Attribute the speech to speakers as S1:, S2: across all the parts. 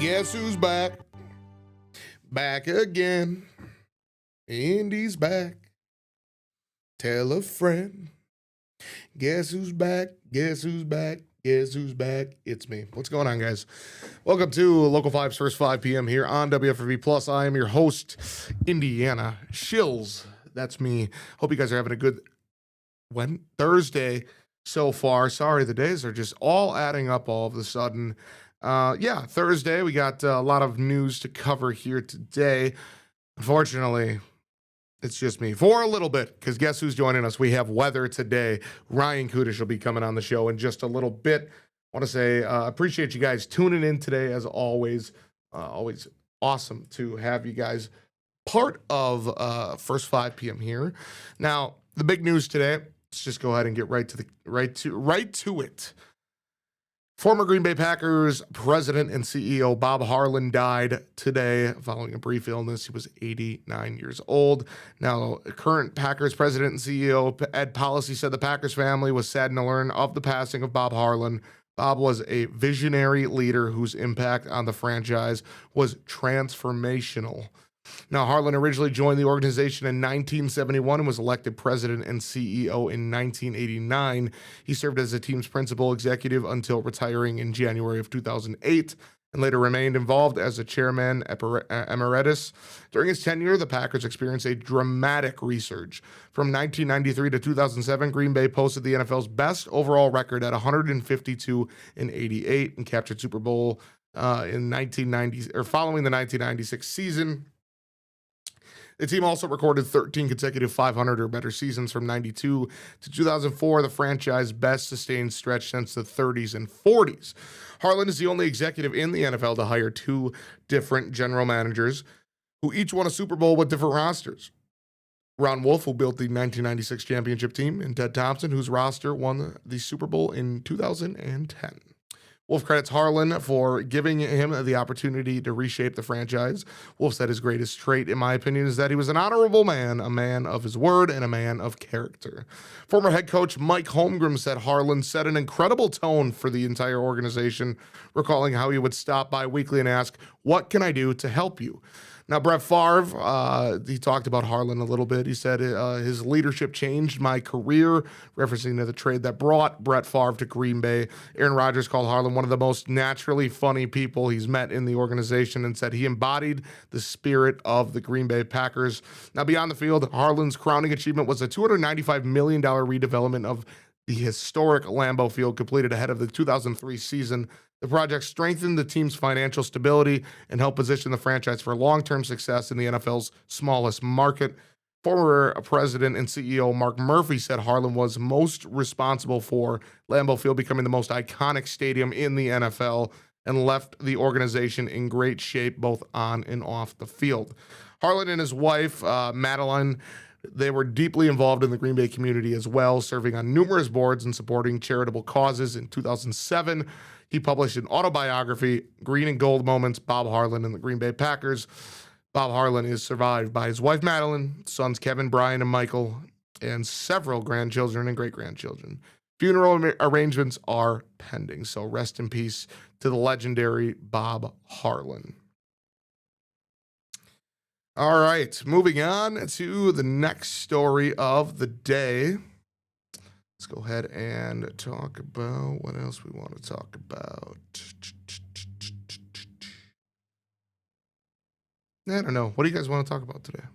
S1: Guess who's back? Back again. Indy's back. Tell a friend. Guess who's back? Guess who's back? Guess who's back? It's me. What's going on, guys? Welcome to Local 5's first 5 p.m. here on WFV Plus. I am your host, Indiana Shills. That's me. Hope you guys are having a good Thursday so far. Sorry, the days are just all adding up all of a sudden. Thursday. We got a lot of news to cover here today. Unfortunately, it's just me for a little bit, because guess who's joining us? We have weather today. Ryan Kudish will be coming on the show in just a little bit. I want to say appreciate you guys tuning in today, as always. Always awesome to have you guys part of first 5 p.m. here. Now, the big news today. Let's just go ahead and get right to it. Former Green Bay Packers president and CEO Bob Harlan died today following a brief illness. He was 89 years old. Now, current Packers president and CEO Ed Policy said the Packers family was saddened to learn of the passing of Bob Harlan. Bob was a visionary leader whose impact on the franchise was transformational. Now, Harlan originally joined the organization in 1971 and was elected president and CEO in 1989. He served as the team's principal executive until retiring in January of 2008 and later remained involved as a chairman emeritus. During his tenure, the Packers experienced a dramatic resurge. From 1993 to 2007, Green Bay posted the NFL's best overall record at 152-88 and captured Super Bowl following the 1996 season. The team also recorded 13 consecutive 500 or better seasons from 92 to 2004, the franchise's best sustained stretch since the 30s and 40s. Harlan is the only executive in the NFL to hire two different general managers who each won a Super Bowl with different rosters. Ron Wolf, who built the 1996 championship team, and Ted Thompson, whose roster won the Super Bowl in 2010. Wolf credits Harlan for giving him the opportunity to reshape the franchise. Wolf said his greatest trait, in my opinion, is that he was an honorable man, a man of his word, and a man of character. Former head coach Mike Holmgren said Harlan set an incredible tone for the entire organization, recalling how he would stop by weekly and ask, "What can I do to help you?" Now, Brett Favre, he talked about Harlan a little bit. He said his leadership changed my career, referencing to the trade that brought Brett Favre to Green Bay. Aaron Rodgers called Harlan one of the most naturally funny people he's met in the organization and said he embodied the spirit of the Green Bay Packers. Now, beyond the field, Harlan's crowning achievement was a $295 million redevelopment of the historic Lambeau Field, completed ahead of the 2003 season. The project strengthened the team's financial stability and helped position the franchise for long-term success in the NFL's smallest market. Former president and CEO Mark Murphy said Harlan was most responsible for Lambeau Field becoming the most iconic stadium in the NFL and left the organization in great shape both on and off the field. Harlan and his wife, Madeline, they were deeply involved in the Green Bay community as well, serving on numerous boards and supporting charitable causes. In 2007, he published an autobiography, Green and Gold Moments, Bob Harlan and the Green Bay Packers. Bob Harlan is survived by his wife, Madeline, sons Kevin, Brian, and Michael, and several grandchildren and great-grandchildren. Funeral arrangements are pending, so rest in peace to the legendary Bob Harlan. All right, moving on to the next story of the day. Let's go ahead and talk about what else we want to talk about. I don't know. What do you guys want to talk about today?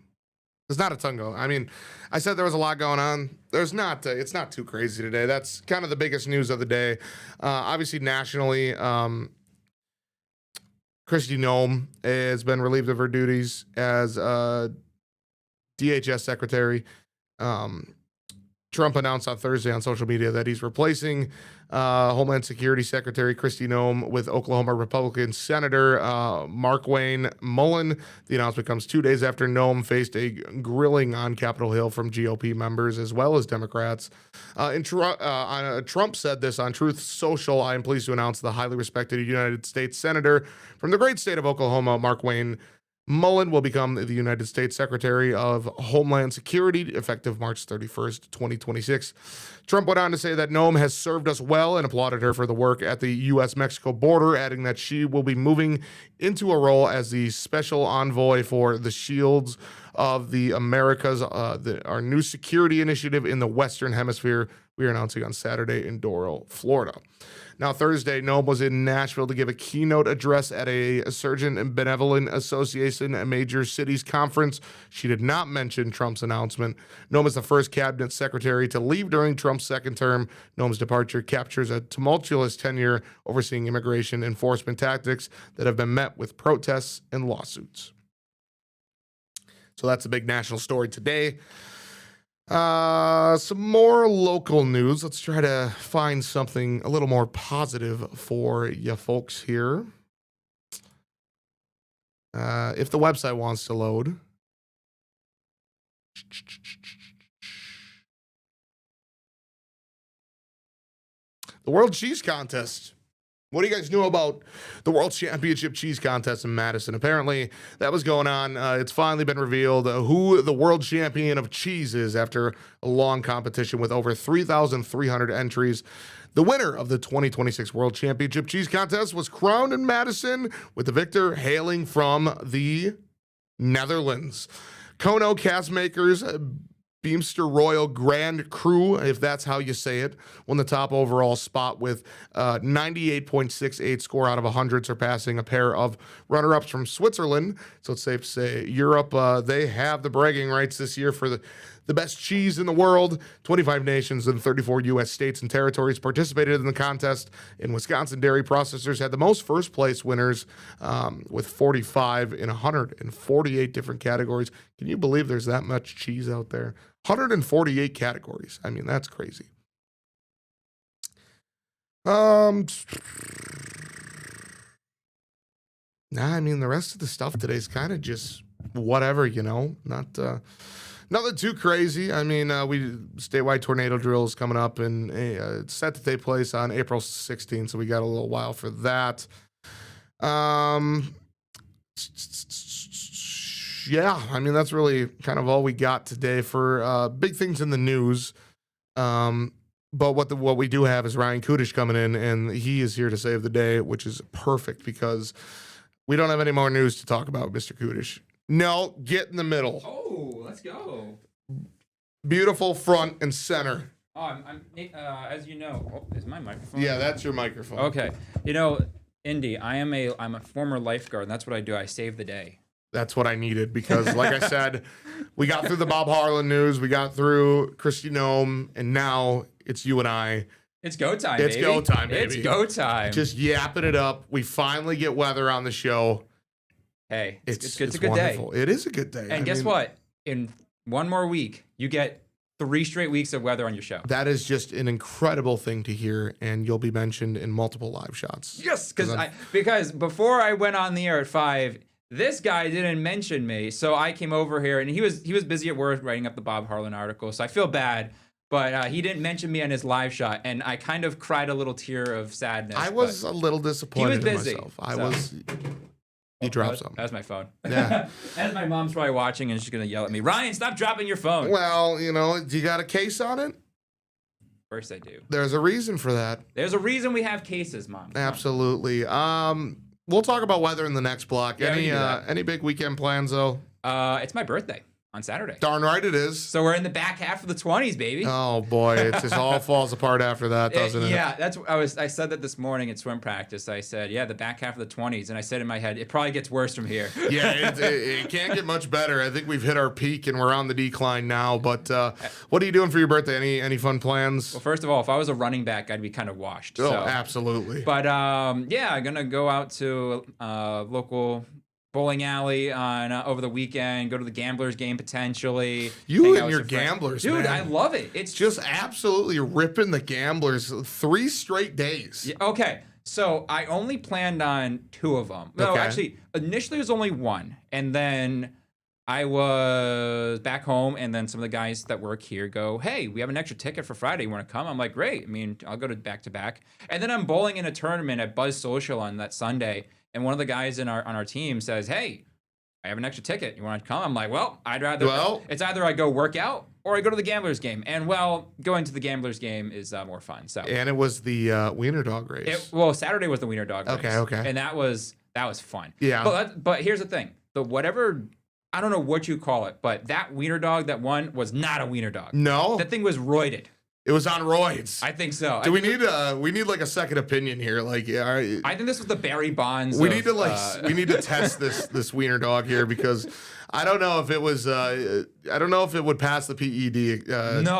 S1: There's not a ton going on. I mean, I said there was a lot going on. There's not. It's not too crazy today. That's kind of the biggest news of the day. Obviously, nationally, Kristi Noem has been relieved of her duties as DHS secretary. Trump announced on Thursday on social media that he's replacing Homeland Security Secretary Kristi Noem with Oklahoma Republican Senator Markwayne Mullin. The announcement comes 2 days after Noem faced a grilling on Capitol Hill from GOP members as well as Democrats. Trump said this on Truth Social. I am pleased to announce the highly respected United States Senator from the great state of Oklahoma, Markwayne Mullen will become the United States Secretary of Homeland Security effective March 31st, 2026. Trump went on to say that Noem has served us well and applauded her for the work at the U.S.-Mexico border, adding that she will be moving into a role as the special envoy for the Shields of the Americas, our new security initiative in the Western Hemisphere. We are announcing on Saturday in Doral, Florida. Now, Thursday, Noem was in Nashville to give a keynote address at a Surgeon and Benevolent Association, a major cities conference. She did not mention Trump's announcement. Noem is the first cabinet secretary to leave during Trump's second term. Noem's departure captures a tumultuous tenure overseeing immigration enforcement tactics that have been met with protests and lawsuits. So that's a big national story today. Some more local news. Let's try to find something a little more positive for you folks here. If the website wants to load. The World Cheese Contest. What do you guys know about the World Championship Cheese Contest in Madison? Apparently, that was going on. It's finally been revealed who the world champion of cheese is after a long competition with over 3,300 entries. The winner of the 2026 World Championship Cheese Contest was crowned in Madison, with the victor hailing from the Netherlands. Kono Castmakers Beamster Royal Grand Cru, if that's how you say it, won the top overall spot with 98.68 score out of 100, surpassing a pair of runner-ups from Switzerland. So it's safe to say Europe, they have the bragging rights this year for the best cheese in the world. 25 nations and 34 U.S. states and territories participated in the contest. In Wisconsin, dairy processors had the most first-place winners with 45 in 148 different categories. Can you believe there's that much cheese out there? 148 categories. I mean, that's crazy. Nah, I mean, the rest of the stuff today is kind of just whatever, not nothing too crazy. I mean, statewide tornado drill is coming up, and it's set to take place on April 16th, so we got a little while for that. Yeah, I mean, that's really kind of all we got today for big things in the news. But what we do have is Ryan Kudish coming in, and he is here to save the day, which is perfect because we don't have any more news to talk about, Mr. Kudish. No, get in the middle.
S2: Oh, let's go.
S1: Beautiful front and center.
S2: Oh, I'm as you know, is my microphone?
S1: Yeah, that's your microphone.
S2: Okay. Indy, I'm a former lifeguard, and that's what I do. I save the day.
S1: That's what I needed because, like I said, we got through the Bob Harlan news, we got through Kristi Noem, and now it's you and I.
S2: It's go time,
S1: baby. It's go time, baby.
S2: It's go time.
S1: Just yapping it up. We finally get weather on the show.
S2: Hey, it's a good
S1: wonderful.
S2: day.
S1: It is a good day.
S2: And guess what? In one more week, you get 3 straight weeks of weather on your show.
S1: That is just an incredible thing to hear, and you'll be mentioned in multiple live shots.
S2: Yes, because before I went on the air at 5, this guy didn't mention me, so I came over here, and he was busy at work writing up the Bob Harlan article, so I feel bad. But he didn't mention me on his live shot, and I kind of cried a little tear of sadness.
S1: I was a little disappointed
S2: in busy,
S1: in myself. You dropped something.
S2: That was my phone.
S1: Yeah.
S2: As my mom's probably watching, and she's going to yell at me, Ryan, stop dropping your phone.
S1: Well, do you got a case on it?
S2: Of course I do.
S1: There's a reason for that.
S2: There's a reason we have cases, Mom.
S1: Absolutely. We'll talk about weather in the next block.
S2: Yeah,
S1: any big weekend plans, though?
S2: It's my birthday on Saturday.
S1: Darn right it is.
S2: So we're in the back half of the 20s, baby.
S1: Oh boy, it just all falls apart after that, doesn't it?
S2: Yeah, I said that this morning at swim practice. I said, yeah, the back half of the 20s, and I said in my head, it probably gets worse from here.
S1: Yeah, it can't get much better. I think we've hit our peak and we're on the decline now. But what are you doing for your birthday? Any fun plans?
S2: Well, first of all, if I was a running back, I'd be kind of washed.
S1: Oh,
S2: so.
S1: Absolutely.
S2: But yeah, I'm gonna go out to local bowling alley on over the weekend. Go to the Gamblers game potentially.
S1: You and your Gamblers,
S2: dude,
S1: man.
S2: I love it. It's
S1: just absolutely ripping the Gamblers 3 straight days.
S2: Yeah, okay, so I only planned on 2 of them. No, actually, initially it was only 1, and then I was back home, and then some of the guys that work here go, "Hey, we have an extra ticket for Friday. You want to come?" I'm like, "Great. I mean, I'll go to back-to-back." And then I'm bowling in a tournament at Buzz Social on that Sunday. And one of the guys on our team says, "Hey, I have an extra ticket. You want to come? I'm like, well, I'd rather.
S1: Well,
S2: It's either I go work out or I go to the Gamblers game. And well, going to the Gamblers game is more fun. So
S1: and it was the wiener dog race.
S2: Saturday was the wiener dog race.
S1: Okay.
S2: And that was fun.
S1: Yeah.
S2: But here's the thing: I don't know what you call it, but that wiener dog that won was not a wiener dog.
S1: No,
S2: That thing was roided.
S1: it was on roids.
S2: I think so.
S1: Do we need like a second opinion here? Like, yeah,
S2: I think this was the Barry Bonds.
S1: we need to test this wiener dog here because I don't know if it was I don't know if it would pass the PED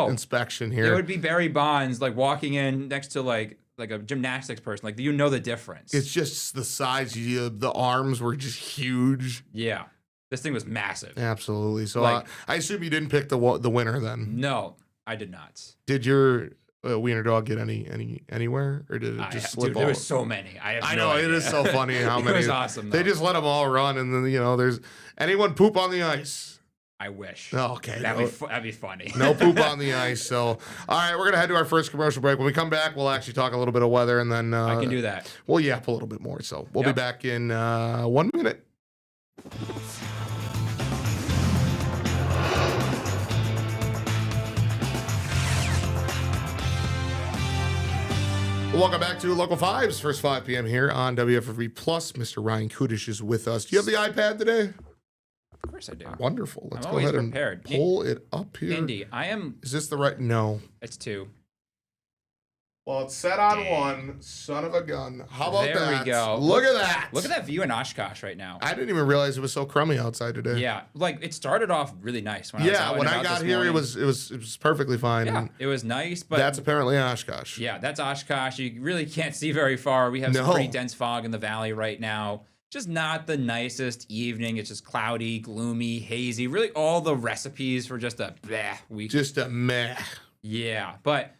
S1: inspection here.
S2: It would be Barry Bonds like walking in next to like a gymnastics person. Like, do you know the difference?
S1: It's just the size. The arms were just huge.
S2: Yeah, this thing was massive.
S1: Absolutely. So I assume you didn't pick the winner then.
S2: No, I did not.
S1: Did your wiener dog get anywhere, or did it just slip?
S2: Dude, there was so many. I know
S1: it is so funny how many.
S2: It was awesome.
S1: They just let them all run, and then there's anyone poop on the ice.
S2: I wish.
S1: Okay,
S2: that'd be funny.
S1: No poop on the ice. So, all right, we're gonna head to our first commercial break. When we come back, we'll actually talk a little bit of weather, and then
S2: I can do that.
S1: We'll yap a little bit more. So we'll be back in 1 minute. Welcome back to Local 5's first 5 p.m. here on WFRV Plus. Mr. Ryan Kudish is with us. Do you have the iPad today?
S2: Of course I do.
S1: Wonderful. Let's
S2: I'm
S1: go
S2: always
S1: ahead
S2: prepared.
S1: and pull it up here.
S2: Indy, I am.
S1: Is this the right? No.
S2: It's 2.
S1: Well, it's set on 1. Son of a gun. How about that?
S2: There we go.
S1: Look at that.
S2: Look at that view in Oshkosh right now.
S1: I didn't even realize it was so crummy outside today.
S2: Yeah, like it started off really nice. When
S1: I got here, it was perfectly fine.
S2: Yeah, it was nice, but
S1: that's apparently Oshkosh.
S2: Yeah, that's Oshkosh. You really can't see very far. We have some pretty dense fog in the valley right now. Just not the nicest evening. It's just cloudy, gloomy, hazy. Really, all the recipes for just a bleh week.
S1: Just a meh.
S2: Yeah, but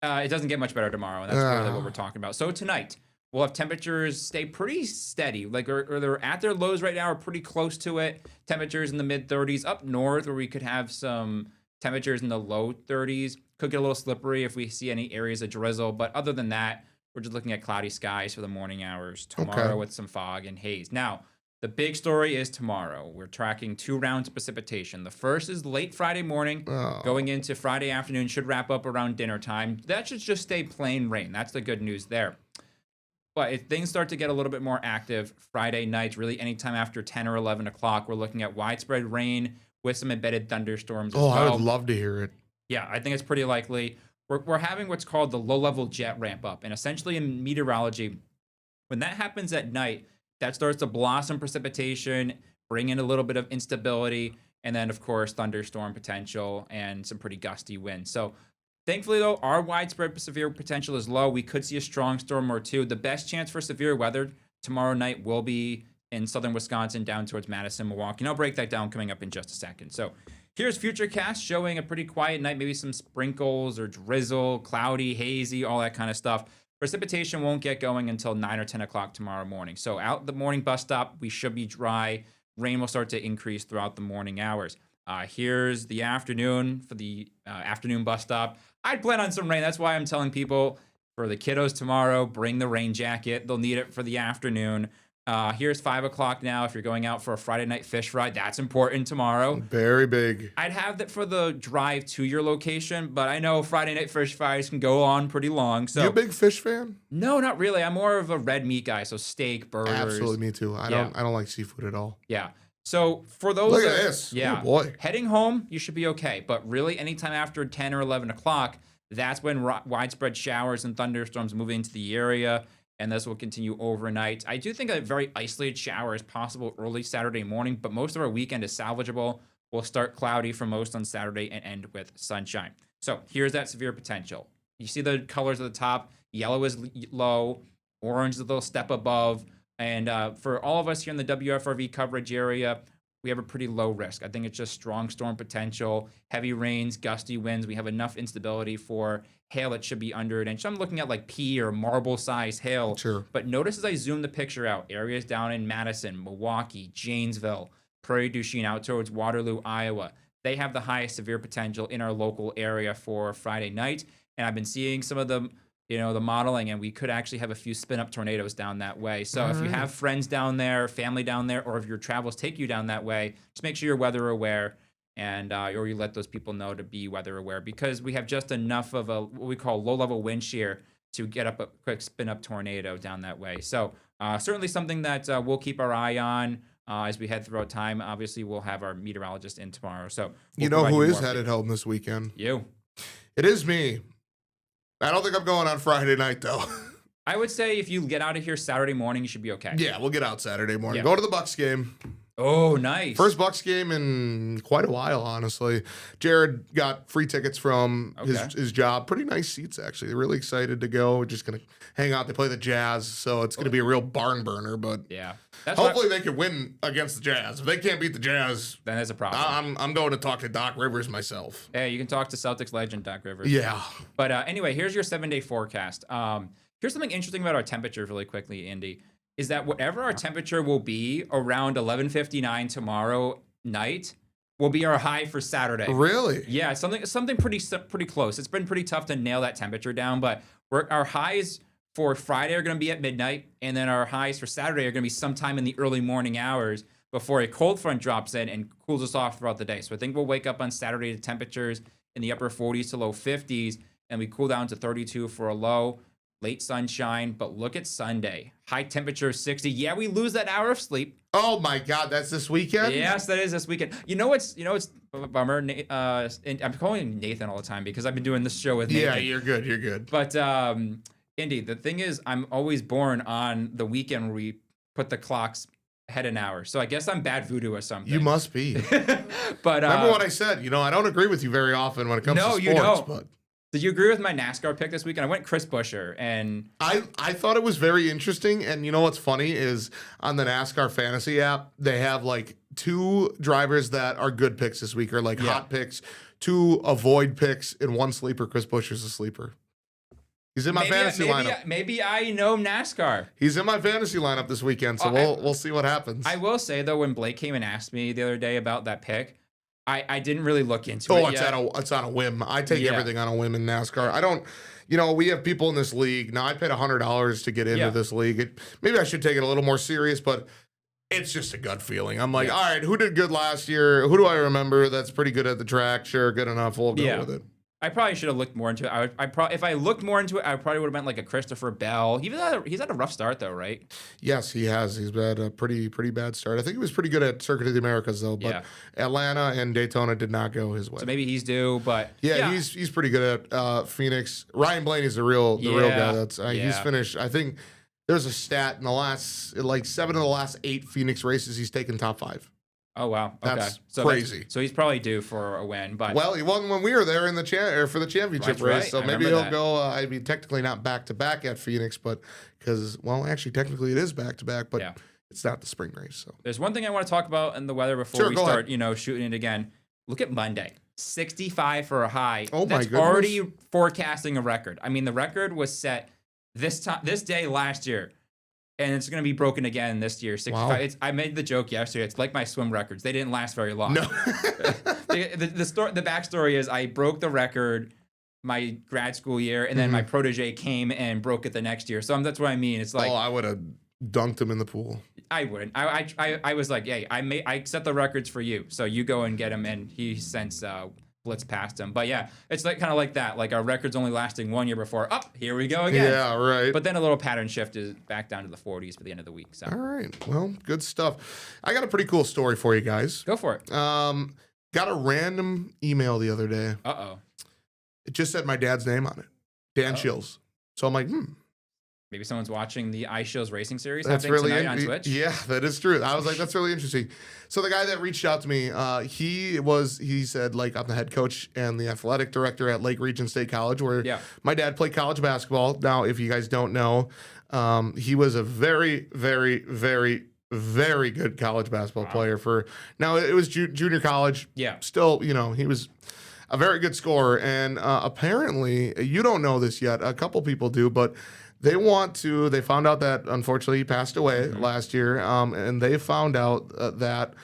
S2: it doesn't get much better tomorrow, and that's really what we're talking about. So tonight, we'll have temperatures stay pretty steady. Like, or they're at their lows right now, or pretty close to it. Temperatures in the mid-30s. Up north, where we could have some temperatures in the low 30s. Could get a little slippery if we see any areas of drizzle. But other than that, we're just looking at cloudy skies for the morning hours tomorrow with some fog and haze. Now, the big story is tomorrow. We're tracking 2 rounds of precipitation. The first is late Friday morning, going into Friday afternoon, should wrap up around dinner time. That should just stay plain rain. That's the good news there. But if things start to get a little bit more active Friday night, really anytime after 10 or 11 o'clock, we're looking at widespread rain with some embedded thunderstorms as well.
S1: I would love to hear it.
S2: Yeah, I think it's pretty likely. We're having what's called the low-level jet ramp up. And essentially in meteorology, when that happens at night, that starts to blossom precipitation, bring in a little bit of instability, and then, of course, thunderstorm potential and some pretty gusty winds. So thankfully, though, our widespread severe potential is low. We could see a strong storm or two. The best chance for severe weather tomorrow night will be in southern Wisconsin down towards Madison, Milwaukee. And I'll break that down coming up in just a second. So here's Futurecast showing a pretty quiet night, maybe some sprinkles or drizzle, cloudy, hazy, all that kind of stuff. Precipitation won't get going until 9 or 10 o'clock tomorrow morning. So out the morning bus stop, we should be dry. Rain will start to increase throughout the morning hours. Here's the afternoon for the afternoon bus stop. I'd plan on some rain. That's why I'm telling people for the kiddos tomorrow, bring the rain jacket. They'll need it for the afternoon. Here's 5 o'clock now. If you're going out for a Friday night fish fry, that's important tomorrow.
S1: Very big.
S2: I'd have that for the drive to your location, but I know Friday night fish fries can go on pretty long. So
S1: you a big fish fan?
S2: No, not really. I'm more of a red meat guy, so steak, burgers.
S1: Absolutely, me too. I don't like seafood at all.
S2: Yeah. So for those,
S1: look at this.
S2: Yeah,
S1: oh boy.
S2: Heading home, you should be okay. But really, anytime after 10 or 11 o'clock, that's when widespread showers and thunderstorms move into the area. And this will continue overnight. I do think a very isolated shower is possible early Saturday morning, but most of our weekend is salvageable. We'll start cloudy for most on Saturday and end with sunshine. So here's that severe potential. You see the colors at the top. Yellow is low. Orange is a little step above. And for all of us here in the WFRV coverage area, we have a pretty low risk. I think it's just strong storm potential, heavy rains, gusty winds. We have enough instability for hail that should be under an inch. I'm looking at like pea or marble size hail.
S1: Sure.
S2: But notice as I zoom the picture out, areas down in Madison, Milwaukee, Janesville, Prairie du Chien out towards Waterloo, Iowa, they have the highest severe potential in our local area for Friday night. And I've been seeing some of the the modeling, and we could actually have a few spin-up tornadoes down that way. So if you
S1: right.
S2: have friends down there, family down there, or if your travels take you down that way, just make sure you're weather aware, and or you let those people know to be weather aware, because we have just enough of a what we call low-level wind shear to get up a quick spin-up tornado down that way. So certainly something that we'll keep our eye on as we head throughout time. Obviously, we'll have our meteorologist in tomorrow. So
S1: You know who is headed home this weekend?
S2: You.
S1: It is me. I don't think I'm going on Friday night, though.
S2: I would say if you get out of here Saturday morning, you should be okay.
S1: Yeah, we'll get out Saturday morning.
S2: Yeah.
S1: Go to the Bucks game.
S2: Oh, nice.
S1: First Bucks game in quite a while, honestly. Jared got free tickets from his job. Pretty nice seats, actually. They're really excited to go. We're just going to hang out. They play the Jazz, so it's going to be a real barn burner. But
S2: yeah,
S1: hopefully they can win against the Jazz. If they can't beat the Jazz,
S2: then there's a problem.
S1: I'm going to talk to Doc Rivers myself.
S2: Hey, you can talk to Celtics legend Doc Rivers.
S1: Yeah.
S2: But anyway, here's your 7-day forecast. Here's something interesting about our temperatures really quickly, Indy, is that whatever our temperature will be around 11:59 tomorrow night will be our high for Saturday.
S1: Really?
S2: Yeah, something pretty close. It's been pretty tough to nail that temperature down, but our highs for Friday are going to be at midnight, and then our highs for Saturday are going to be sometime in the early morning hours before a cold front drops in and cools us off throughout the day. So I think we'll wake up on Saturday to temperatures in the upper 40s to low 50s, and we cool down to 32 for a low. Late sunshine, but look at Sunday. High temperature of 60. Yeah, we lose that hour of sleep.
S1: Oh my God, that's this weekend?
S2: Yes, that is this weekend. You know what's a bummer? I'm calling him Nathan all the time because I've been doing this show with Nathan.
S1: Yeah, you're good.
S2: But Indy, the thing is, I'm always born on the weekend where we put the clocks ahead an hour. So I guess I'm bad voodoo or something.
S1: You must be.
S2: But
S1: remember what I said? I don't agree with you very often when it comes to sports.
S2: You don't.
S1: But
S2: did you agree with my NASCAR pick this weekend? I went Chris Buescher, and
S1: I thought it was very interesting. And you know what's funny is on the NASCAR fantasy app, they have like 2 drivers that are good picks this week, or like hot picks, 2 avoid picks, and 1 sleeper. Chris Buescher's a sleeper. He's in my fantasy lineup.
S2: Maybe I know NASCAR.
S1: He's in my fantasy lineup this weekend, so we'll see what happens.
S2: I will say though, when Blake came and asked me the other day about that pick, I didn't really look into it.
S1: It's on a whim. I take everything on a whim in NASCAR. I don't. We have people in this league. Now, I paid $100 to get into this league. Maybe I should take it a little more serious, but it's just a gut feeling. I'm like, all right, who did good last year? Who do I remember that's pretty good at the track? Sure, good enough. We'll go with it.
S2: I probably should have looked more into it. If I looked more into it, I probably would have meant like a Christopher Bell. He's had a rough start though, right?
S1: Yes, he has. He's had a pretty bad start. I think he was pretty good at Circuit of the Americas though, but Atlanta and Daytona did not go his way.
S2: So maybe he's due, but
S1: he's pretty good at Phoenix. Ryan Blaney's the real guy. That's he's finished. I think there's a stat in the last 7 of the last 8 Phoenix races he's taken top 5.
S2: Oh wow,
S1: that's crazy.
S2: So he's probably due for a win, but
S1: he won when we were there in the for the championship race.
S2: Right.
S1: So maybe he'll go. Technically not back to back at Phoenix, but actually technically it is back to back, but it's not the spring race. So
S2: there's one thing I want to talk about in the weather before we start, shooting it again. Look at Monday, 65 for a high.
S1: Oh my goodness!
S2: Already forecasting a record. I mean, the record was set this day last year. And it's going to be broken again this year. 65. Wow. I made the joke yesterday. It's like my swim records. They didn't last very long.
S1: No.
S2: The backstory is I broke the record my grad school year, and then my protege came and broke it the next year. So that's what I mean. It's like,
S1: I would have dunked him in the pool.
S2: I wouldn't. I was like, hey, I set the records for you, so you go and get him. And he since blitzed past him. But yeah, it's like kind of like that. Like our record's only lasting 1 year before. Here we go again.
S1: Yeah, right.
S2: But then a little pattern shift is back down to the 40s for the end of the week. So.
S1: All right. Well, good stuff. I got a pretty cool story for you guys.
S2: Go for it.
S1: Got a random email the other day.
S2: Uh-oh.
S1: It just said my dad's name on it. Dan Shills. So I'm like,
S2: Maybe someone's watching the iShills Racing Series.
S1: That's really
S2: tonight on Twitch.
S1: Yeah, that is true. I was like, that's really interesting. So the guy that reached out to me, he said, like, I'm the head coach and the athletic director at Lake Region State College, where my dad played college basketball. Now, if you guys don't know, he was a very, very, very, very good college basketball player now it was junior college.
S2: Yeah.
S1: Still, he was a very good scorer. And apparently, you don't know this yet. A couple people do, but they found out that unfortunately he passed away last year. And they found out that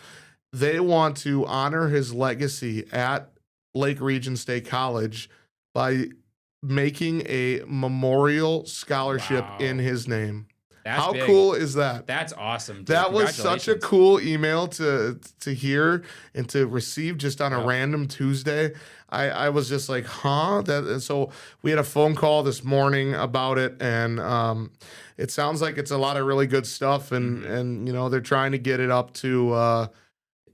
S1: they want to honor his legacy at Lake Region State College by making a memorial scholarship in his name.
S2: That's
S1: How
S2: big.
S1: cool is that?
S2: That's awesome, dude.
S1: That was such a cool email to hear and to receive just on a random Tuesday. I was just like, huh? So we had a phone call this morning about it, and it sounds like it's a lot of really good stuff, and they're trying to get it up to a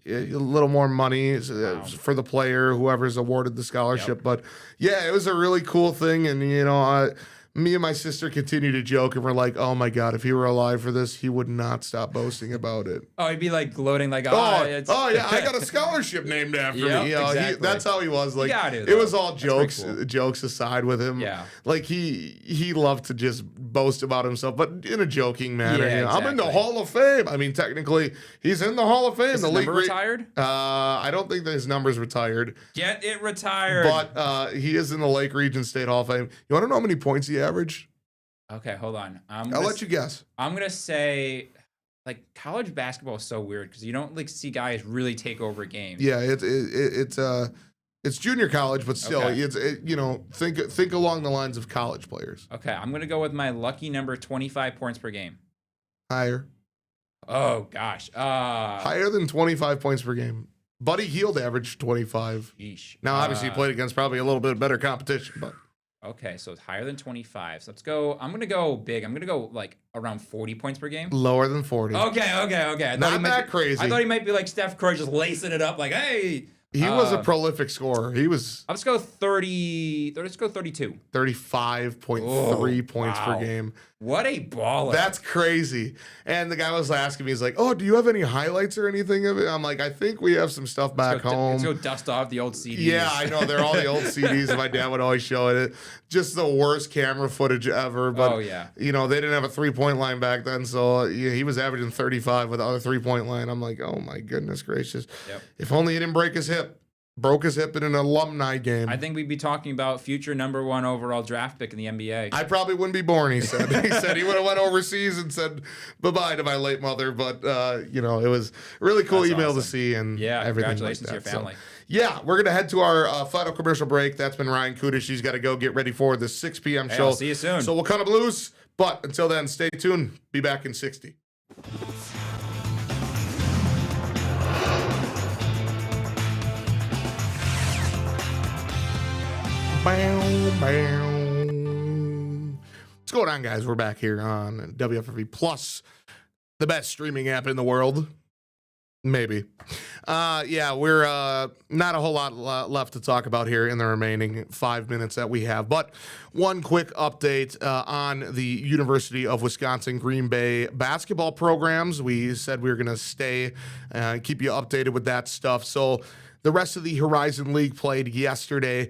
S1: little more money for the player, whoever's awarded the scholarship. But yeah, it was a really cool thing, and me and my sister continue to joke, and we're like, oh my God, if he were alive for this, he would not stop boasting about it.
S2: Oh, he'd be like gloating, like,
S1: yeah, I got a scholarship named after me.
S2: Exactly.
S1: That's how he was. Like,
S2: it
S1: was all jokes, jokes aside with him.
S2: Yeah.
S1: Like he loved to just boast about himself, but in a joking manner.
S2: Yeah,
S1: I'm in the Hall of Fame. I mean, technically, he's in the Hall of Fame.
S2: Is the number retired?
S1: I don't think that his number's retired.
S2: Get it retired.
S1: But he is in the Lake Region State Hall of Fame. You want to know how many points he averaged?
S2: Okay, hold on.
S1: I'll let you guess.
S2: I'm gonna say, like, college basketball is so weird because you don't like see guys really take over games.
S1: Yeah, it's junior college, but still, think along the lines of college players.
S2: Okay, I'm gonna go with my lucky number, 25 points per game.
S1: Higher.
S2: Oh gosh.
S1: Higher than 25 points per game. Buddy Hield averaged 25.
S2: Yeesh.
S1: Now, obviously, he played against probably a little bit better competition, but.
S2: Okay, so it's higher than 25. So let's go. I'm gonna go big. I'm gonna go like around 40 points per game.
S1: Lower than 40.
S2: Okay.
S1: Not that crazy.
S2: I thought he might be like Steph Curry, just lacing it up, like, hey.
S1: He was a prolific scorer. He was.
S2: Let's go 30. Let's go 32.
S1: 35.3 points per game.
S2: What a baller.
S1: That's crazy. And the guy was asking me, he's like, oh, do you have any highlights or anything of it? I'm like, I think we have some stuff back home.
S2: Let's go dust off the old CDs.
S1: Yeah, I know. They're all the old CDs. And my dad would always show it. Just the worst camera footage ever. But, they didn't have a 3-point line back then. So he was averaging 35 with the other 3-point line. I'm like, oh, my goodness gracious.
S2: Yep.
S1: If only he didn't break his hip. Broke his hip in an alumni game.
S2: I think we'd be talking about future number 1 overall draft pick in the NBA.
S1: I probably wouldn't be born, he said. He said he would have went overseas and said bye-bye to my late mother. But, it was a really cool email to see and everything
S2: congratulations
S1: like that.
S2: to your family.
S1: So, we're going to head to our final commercial break. That's been Ryan Kudish. He's got to go get ready for the 6 p.m. show.
S2: I'll see you soon.
S1: So we'll cut him loose. But until then, stay tuned. Be back in 60. What's going on, guys? We're back here on WFFV Plus, the best streaming app in the world. Maybe. We're not a whole lot left to talk about here in the remaining 5 minutes that we have. But one quick update on the University of Wisconsin Green Bay basketball programs. We said we were going to stay and keep you updated with that stuff. So the rest of the Horizon League played yesterday.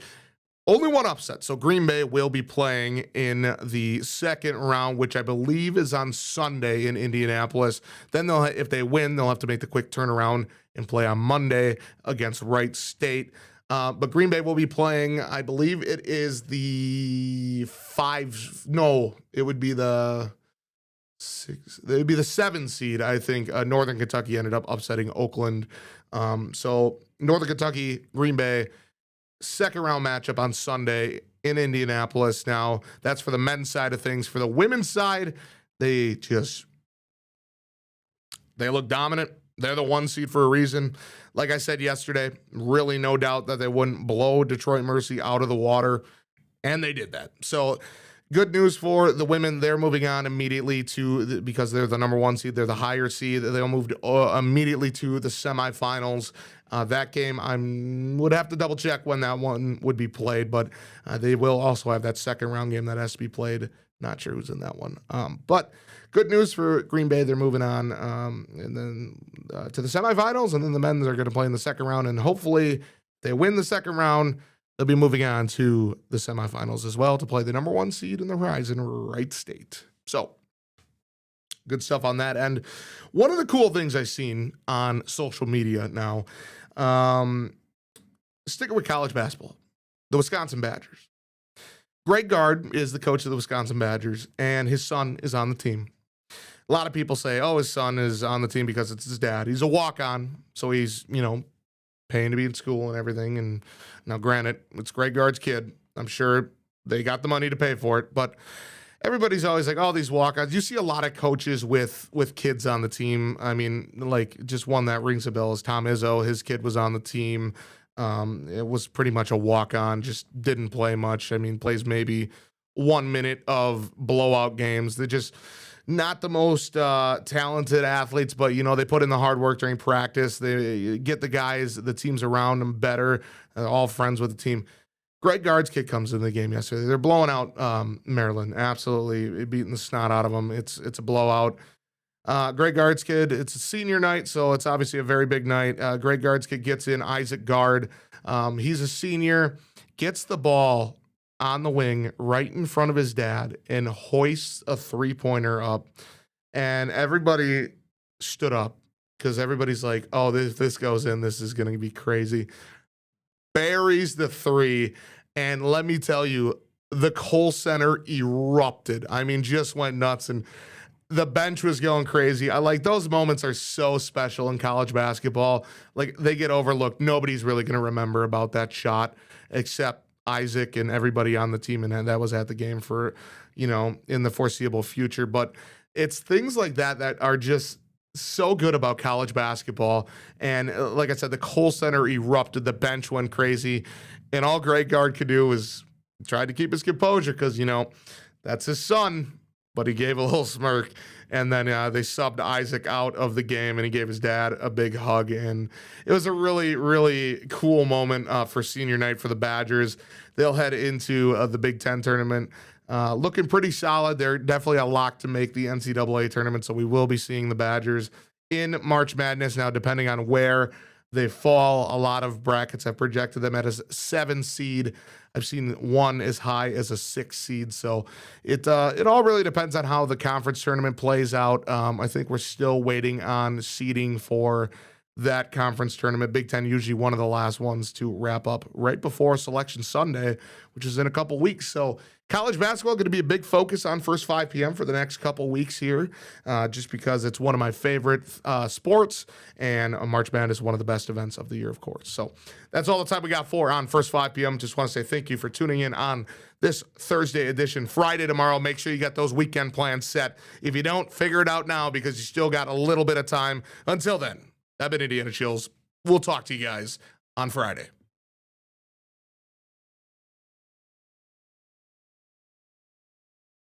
S1: Only one upset. So Green Bay will be playing in the second round, which I believe is on Sunday in Indianapolis. Then if they win, they'll have to make the quick turnaround and play on Monday against Wright State. But Green Bay will be playing, I believe it is the it would be the 6. It would be the 7 seed, I think. Northern Kentucky ended up upsetting Oakland. So Northern Kentucky, Green Bay, second round matchup on Sunday in Indianapolis. Now, that's for the men's side of things. For the women's side, they look dominant. They're the 1 seed for a reason. Like I said yesterday, really no doubt that they wouldn't blow Detroit Mercy out of the water, and they did that. So good news for the women. They're moving on immediately because they're the number 1 seed. They're the higher seed. They'll move immediately to the semifinals. That game, I would have to double check when that one would be played, but they will also have that second round game that has to be played. Not sure who's in that one. But good news for Green Bay. They're moving on and then to the semifinals, and then the men are going to play in the second round. And hopefully they win the second round. They'll be moving on to the semifinals as well to play the number 1 seed in the Horizon, Wright State. So good stuff on that end. One of the cool things I've seen on social media now, sticking with college basketball, the Wisconsin Badgers. Greg Gard is the coach of the Wisconsin Badgers, and his son is on the team. A lot of people say, oh, his son is on the team because it's his dad. He's a walk-on, so he's, paying to be in school and everything. And now, granted, it's Greg Gard's kid. I'm sure They got the money to pay for it, but everybody's always like, oh, these walkouts. You see a lot of coaches with kids on the team. I mean, like, just one that rings a bell is Tom Izzo. His kid was on the team. It was pretty much a walk-on, just didn't play much. I mean, plays maybe 1 minute of blowout games. They're just not the most talented athletes, but, you know, they put in the hard work during practice. They get the guys, the teams around them better, all friends with the team. Greg Gard's kid comes into the game yesterday. They're blowing out Maryland, absolutely beating the snot out of them. It's a blowout. Greg Gard's kid, it's a senior night, so it's obviously a very big night. Greg Gard's kid gets in, Isaac Gard. He's a senior, gets the ball on the wing right in front of his dad and hoists a three-pointer up. And everybody stood up because everybody's like, oh, this goes in, this is going to be crazy. Buries the three, and let me tell you, the Kohl Center erupted. I mean, just went nuts, and the bench was going crazy. I like those moments are so special in college basketball. Like, they get overlooked. Nobody's really going to remember about that shot except Isaac and everybody on the team, and that was at the game for, you know, in the foreseeable future. But it's things like that that are just so good about college basketball. And like I said, the Kohl Center erupted. The bench went crazy. And all Greg Gard could do was try to keep his composure because, you know, that's his son. But he gave a little smirk. And then they subbed Isaac out of the game, and he gave his dad a big hug. And it was a really, really cool moment for senior night for the Badgers. They'll head into the Big Ten tournament. Looking pretty solid. They're definitely a lock to make the NCAA tournament, so we will be seeing the Badgers in March Madness. Now, depending on where they fall, a lot of brackets have projected them at a 7 seed. I've seen one as high as a 6 seed, so it all really depends on how the conference tournament plays out. I think we're still waiting on seeding for that conference tournament. Big Ten usually one of the last ones to wrap up right before Selection Sunday, which is in a couple weeks. So college basketball going to be a big focus on First 5 p.m. for the next couple weeks here, just because it's one of my favorite sports, and March Madness is one of the best events of the year, of course. So that's all the time we got for on First 5 p.m. Just want to say thank you for tuning in on this Thursday edition. Friday tomorrow, make sure you got those weekend plans set. If you don't, figure it out now because you still got a little bit of time. Until then, I've been Indiana Chills. We'll talk to you guys on Friday.